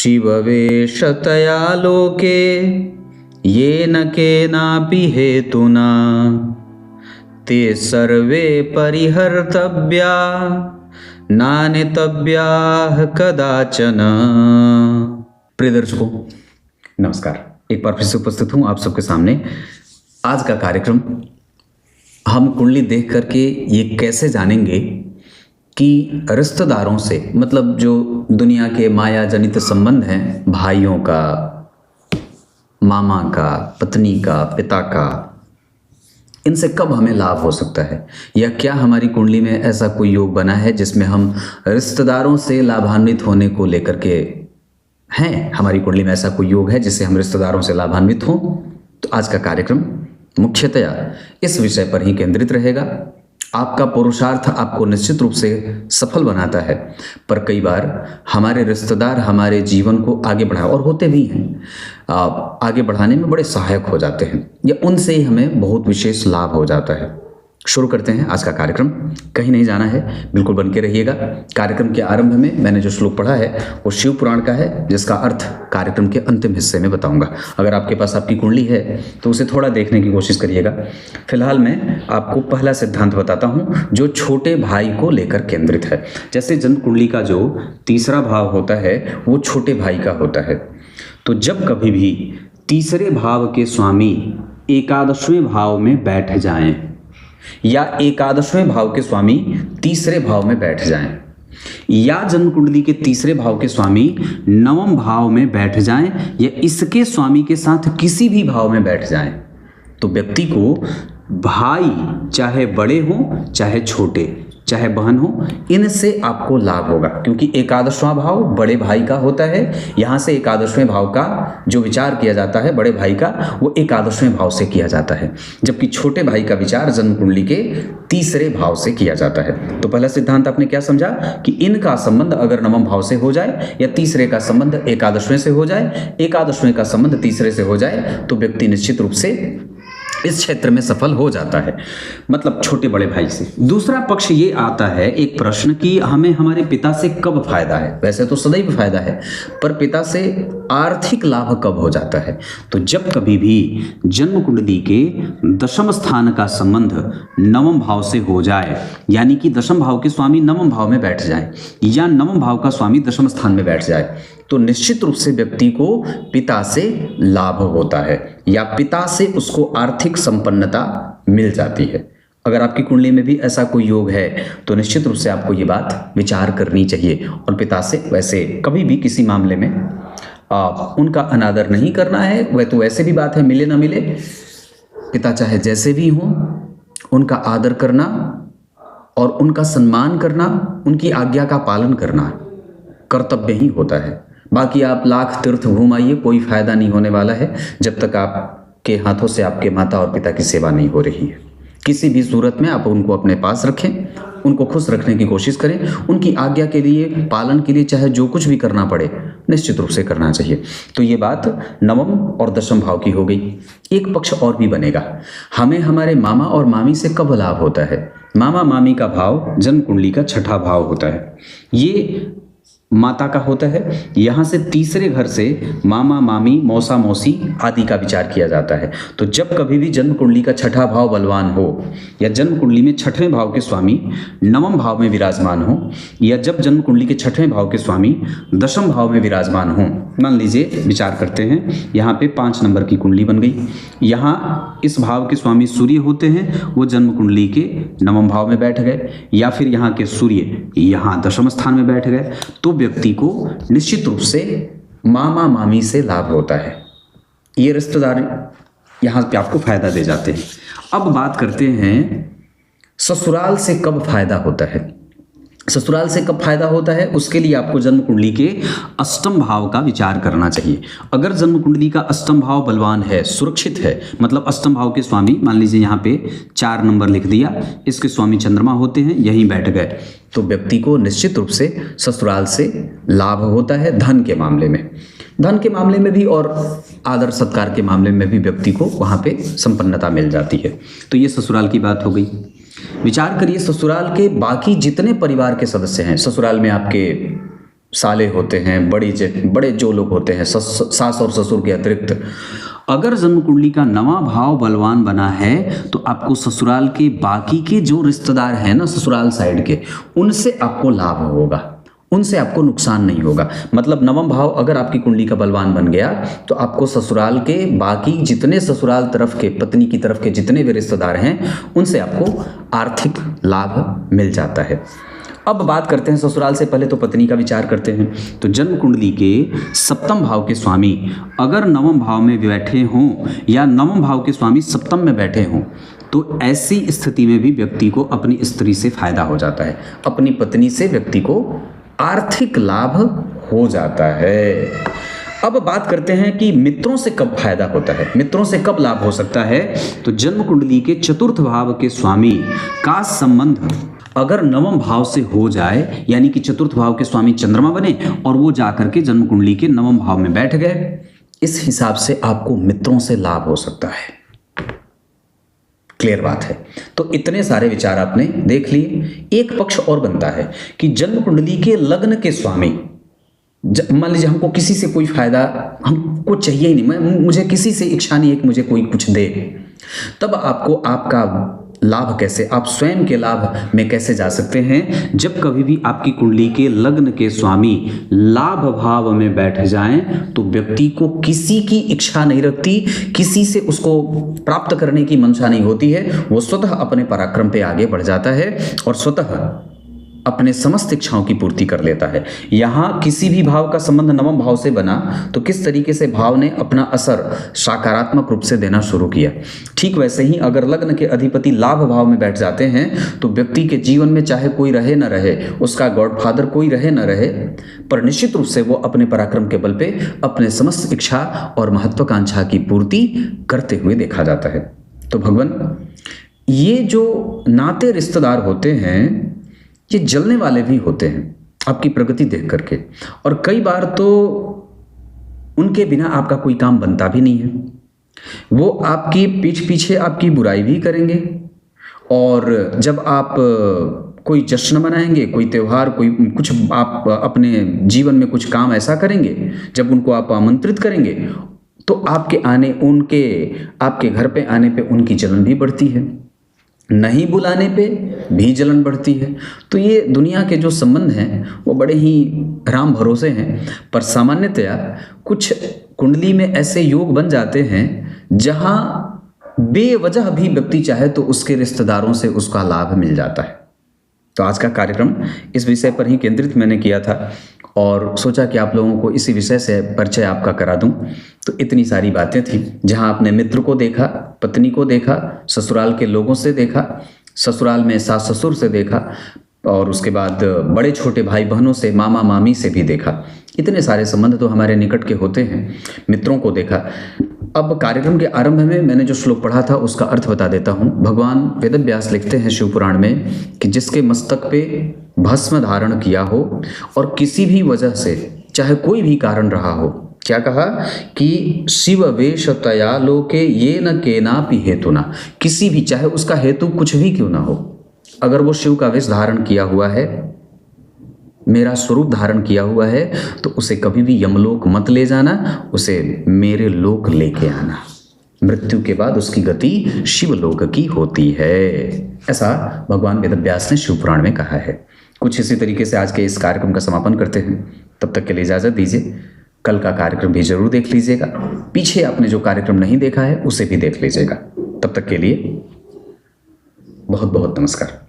शिववेशतया लोके येन केनापि हेतुना ते सर्वे परिहर्तव्या नानेतव्याः कदाचन। प्रिय दर्शकों नमस्कार, एक बार फिर से उपस्थित हूँ आप सबके सामने। आज का कार्यक्रम हम कुंडली देख करके ये कैसे जानेंगे कि रिश्तेदारों से, मतलब जो दुनिया के माया जनित संबंध हैं, भाइयों का, मामा का, पत्नी का, पिता का, इनसे कब हमें लाभ हो सकता है, या क्या हमारी कुंडली में ऐसा कोई योग बना है जिसमें हम रिश्तेदारों से लाभान्वित होने को लेकर के हैं। हमारी कुंडली में ऐसा कोई योग है जिससे हम रिश्तेदारों से लाभान्वित हों। तो आज का कार्यक्रम मुख्यतया इस विषय पर ही केंद्रित रहेगा। आपका पुरुषार्थ आपको निश्चित रूप से सफल बनाता है, पर कई बार हमारे रिश्तेदार हमारे जीवन को आगे बढ़ा और होते भी हैं, आगे बढ़ाने में बड़े सहायक हो जाते हैं, या उनसे ही हमें बहुत विशेष लाभ हो जाता है। शुरू करते हैं आज का कार्यक्रम। कहीं नहीं जाना है, बिल्कुल बन के रहिएगा। कार्यक्रम के आरंभ में मैंने जो श्लोक पढ़ा है वो शिव पुराण का है, जिसका अर्थ कार्यक्रम के अंतिम हिस्से में बताऊंगा। अगर आपके पास आपकी कुंडली है तो उसे थोड़ा देखने की कोशिश करिएगा। फिलहाल मैं आपको पहला सिद्धांत बताता हूँ जो छोटे भाई को लेकर केंद्रित है। जैसे जन्म कुंडली का जो तीसरा भाव होता है वो छोटे भाई का होता है। तो जब कभी भी तीसरे भाव के स्वामी एकादशवें भाव में बैठ जाएं, या एकादशवें भाव के स्वामी तीसरे भाव में बैठ जाएं, या जन्म कुंडली के तीसरे भाव के स्वामी नवम भाव में बैठ जाएं, या इसके स्वामी के साथ किसी भी भाव में बैठ जाएं, तो व्यक्ति को भाई चाहे बड़े हो चाहे छोटे चाहे बहन हो, इनसे आपको लाभ होगा। क्योंकि एकादशवां भाव बड़े भाई का होता है। यहाँ से एकादशवें भाव का जो विचार किया जाता है बड़े भाई का, वो एकादशवें भाव से किया जाता है, जबकि छोटे भाई का विचार जन्म कुंडली के तीसरे भाव से किया जाता है। तो पहला सिद्धांत आपने क्या समझा कि इनका संबंध अगर नवम भाव से हो जाए, या तीसरे का संबंध एकादशवें से हो जाए, एकादशवें का संबंध तीसरे से हो जाए, तो व्यक्ति निश्चित रूप से इस क्षेत्र में सफल हो जाता है, मतलब छोटे बड़े भाई से। दूसरा पक्ष ये आता है एक प्रश्न कि हमें हमारे पिता से कब फायदा है। वैसे तो सदैव फायदा है, पर पिता से आर्थिक लाभ कब हो जाता है। तो जब कभी भी जन्म कुंडली के दशम स्थान का संबंध नवम भाव से हो जाए, यानी कि दशम भाव के स्वामी नवम भाव में बैठ जाए, या नवम भाव का स्वामी दशम स्थान में बैठ जाए, तो निश्चित रूप से व्यक्ति को पिता से लाभ होता है, या पिता से उसको आर्थिक संपन्नता मिल जाती है। अगर आपकी कुंडली में भी ऐसा कोई योग है तो निश्चित रूप से आपको ये बात विचार करनी चाहिए। और पिता से वैसे कभी भी किसी मामले में उनका अनादर नहीं करना है। वह तो वैसे भी बात है, मिले ना मिले, पिता चाहे जैसे भी हों, उनका आदर करना और उनका सम्मान करना, उनकी आज्ञा का पालन करना कर्तव्य ही होता है। बाकी आप लाख तीर्थ घूम आइए, कोई फायदा नहीं होने वाला है जब तक आपके हाथों से आपके माता और पिता की सेवा नहीं हो रही है। किसी भी सूरत में आप उनको अपने पास रखें, उनको खुश रखने की कोशिश करें, उनकी आज्ञा के लिए, पालन के लिए चाहे जो कुछ भी करना पड़े, निश्चित रूप से करना चाहिए। तो ये बात नवम और दशम भाव की हो गई। एक पक्ष और भी बनेगा, हमें हमारे मामा और मामी से कब लाभ होता है। मामा मामी का भाव जन्म कुंडली का छठा भाव होता है, ये माता का होता है। यहाँ से तीसरे घर से मामा मामी मौसा मौसी आदि का विचार किया जाता है। तो जब कभी भी जन्म कुंडली का छठा भाव बलवान हो, या जन्म कुंडली में छठवें भाव के स्वामी नवम भाव में विराजमान हो, या जब जन्म कुंडली के छठवें भाव के स्वामी दशम भाव में विराजमान हो, मान लीजिए विचार करते हैं, यहाँ पे 5 नंबर की कुंडली बन गई। यहाँ इस भाव के स्वामी सूर्य होते हैं, वो जन्म कुंडली के नवम भाव में बैठ गए, या फिर यहाँ के सूर्य यहाँ दशम स्थान में बैठ गए, तो व्यक्ति को निश्चित रूप से मामा मामी से लाभ होता है। ये रिश्तेदार यहाँ पे आपको फायदा दे जाते हैं। अब बात करते हैं ससुराल से कब फायदा होता है। ससुराल से कब फायदा होता है, उसके लिए आपको जन्म कुंडली के अष्टम भाव का विचार करना चाहिए। अगर जन्म कुंडली का अष्टम भाव बलवान है, सुरक्षित है, मतलब अष्टम भाव के स्वामी, मान लीजिए यहाँ पे 4 नंबर लिख दिया, इसके स्वामी चंद्रमा होते हैं, यहीं बैठ गए, तो व्यक्ति को निश्चित रूप से ससुराल से लाभ होता है। धन के मामले में, धन के मामले में भी और आदर सत्कार के मामले में भी व्यक्ति को वहाँ पे संपन्नता मिल जाती है। तो ये ससुराल की बात हो गई। विचार करिए ससुराल के बाकी जितने परिवार के सदस्य हैं, ससुराल में आपके साले होते हैं, बड़े जो लोग होते हैं, सास और ससुर के अतिरिक्त, अगर जन्म कुंडली का नवा भाव बलवान बना है तो आपको ससुराल के बाकी के जो रिश्तेदार हैं ना, ससुराल साइड के, उनसे आपको लाभ होगा, उनसे आपको नुकसान नहीं होगा। मतलब नवम भाव अगर आपकी कुंडली का बलवान बन गया तो आपको ससुराल के बाकी जितने ससुराल तरफ के, पत्नी की तरफ के जितने भी रिश्तेदार हैं, उनसे आपको आर्थिक लाभ मिल जाता है। अब बात करते हैं ससुराल से पहले तो पत्नी का विचार करते हैं। तो जन्म कुंडली के सप्तम भाव के स्वामी अगर नवम भाव में बैठे हों या नवम भाव के स्वामी सप्तम में बैठे हों तो ऐसी स्थिति में भी व्यक्ति को अपनी स्त्री से फायदा हो जाता है, अपनी पत्नी से व्यक्ति को आर्थिक लाभ हो जाता है। अब बात करते हैं कि मित्रों से कब फायदा होता है, मित्रों से कब लाभ हो सकता है। तो जन्म कुंडली के चतुर्थ भाव के स्वामी का संबंध अगर नवम भाव से हो जाए, यानी कि चतुर्थ भाव के स्वामी चंद्रमा बने और वो जाकर के जन्म कुंडली के नवम भाव में बैठ गए, इस हिसाब से आपको मित्रों से लाभ हो सकता है। क्लियर बात है। तो इतने सारे विचार आपने देख लिए। एक पक्ष और बनता है कि जन्म कुंडली के लग्न के स्वामी, मान लीजिए हमको किसी से कोई फायदा हमको चाहिए ही नहीं, मुझे किसी से इच्छा नहीं है कि मुझे कोई कुछ दे, तब आपको आपका लाभ कैसे, आप स्वयं के लाभ में कैसे जा सकते हैं। जब कभी भी आपकी कुंडली के लग्न के स्वामी लाभ भाव में बैठ जाएं तो व्यक्ति को किसी की इच्छा नहीं रखती, किसी से उसको प्राप्त करने की मंशा नहीं होती है, वो स्वतः अपने पराक्रम पे आगे बढ़ जाता है और स्वतः अपने समस्त इच्छाओं की पूर्ति कर लेता है। यहाँ किसी भी भाव का संबंध नवम भाव से बना तो किस तरीके से भाव ने अपना असर सकारात्मक रूप से देना शुरू किया, ठीक वैसे ही अगर लग्न के अधिपति लाभ भाव में बैठ जाते हैं तो व्यक्ति के जीवन में चाहे कोई रहे न रहे, उसका गॉडफादर कोई रहे न रहे, पर निश्चित रूप से वो अपने पराक्रम के बल पे अपने समस्त इच्छा और महत्वाकांक्षा की पूर्ति करते हुए देखा जाता है। तो भगवान, ये जो नाते रिश्तेदार होते हैं ये जलने वाले भी होते हैं आपकी प्रगति देख करके, और कई बार तो उनके बिना आपका कोई काम बनता भी नहीं है। वो आपकी पीठ पीछे आपकी बुराई भी करेंगे, और जब आप कोई जश्न मनाएंगे, कोई त्यौहार, कोई कुछ आप अपने जीवन में कुछ काम ऐसा करेंगे, जब उनको आप आमंत्रित करेंगे तो आपके घर पे आने पे उनकी जलन भी बढ़ती है, नहीं बुलाने पे भी जलन बढ़ती है। तो ये दुनिया के जो संबंध हैं वो बड़े ही राम भरोसे हैं, पर सामान्यतया कुछ कुंडली में ऐसे योग बन जाते हैं जहां बेवजह भी व्यक्ति चाहे तो उसके रिश्तेदारों से उसका लाभ मिल जाता है। तो आज का कार्यक्रम इस विषय पर ही केंद्रित मैंने किया था और सोचा कि आप लोगों को इसी विषय से परिचय आपका करा दूं। तो इतनी सारी बातें थी, जहां आपने मित्र को देखा, पत्नी को देखा, ससुराल के लोगों से देखा, ससुराल में सास ससुर से देखा, और उसके बाद बड़े छोटे भाई बहनों से, मामा मामी से भी देखा। इतने सारे संबंध तो हमारे निकट के होते हैं। मित्रों को देखा। अब कार्यक्रम के आरंभ में मैंने जो श्लोक पढ़ा था उसका अर्थ बता देता हूँ। भगवान वेदव्यास लिखते हैं शिव पुराण में कि जिसके मस्तक पे भस्म धारण किया हो और किसी भी वजह से, चाहे कोई भी कारण रहा हो, क्या कहा कि शिव वेश तया लोके ये न केनापि हेतुना, किसी भी, चाहे उसका हेतु कुछ भी क्यों ना हो, अगर वो शिव का वेश धारण किया हुआ है, मेरा स्वरूप धारण किया हुआ है, तो उसे कभी भी यमलोक मत ले जाना, उसे मेरे लोक लेके आना। मृत्यु के बाद उसकी गति शिवलोक की होती है, ऐसा भगवान वेदव्यास ने शिव पुराण में कहा है। कुछ इसी तरीके से आज के इस कार्यक्रम का समापन करते हैं। तब तक के लिए इजाज़त दीजिए। कल का कार्यक्रम भी जरूर देख लीजिएगा। पीछे आपने जो कार्यक्रम नहीं देखा है उसे भी देख लीजिएगा। तब तक के लिए बहुत बहुत नमस्कार।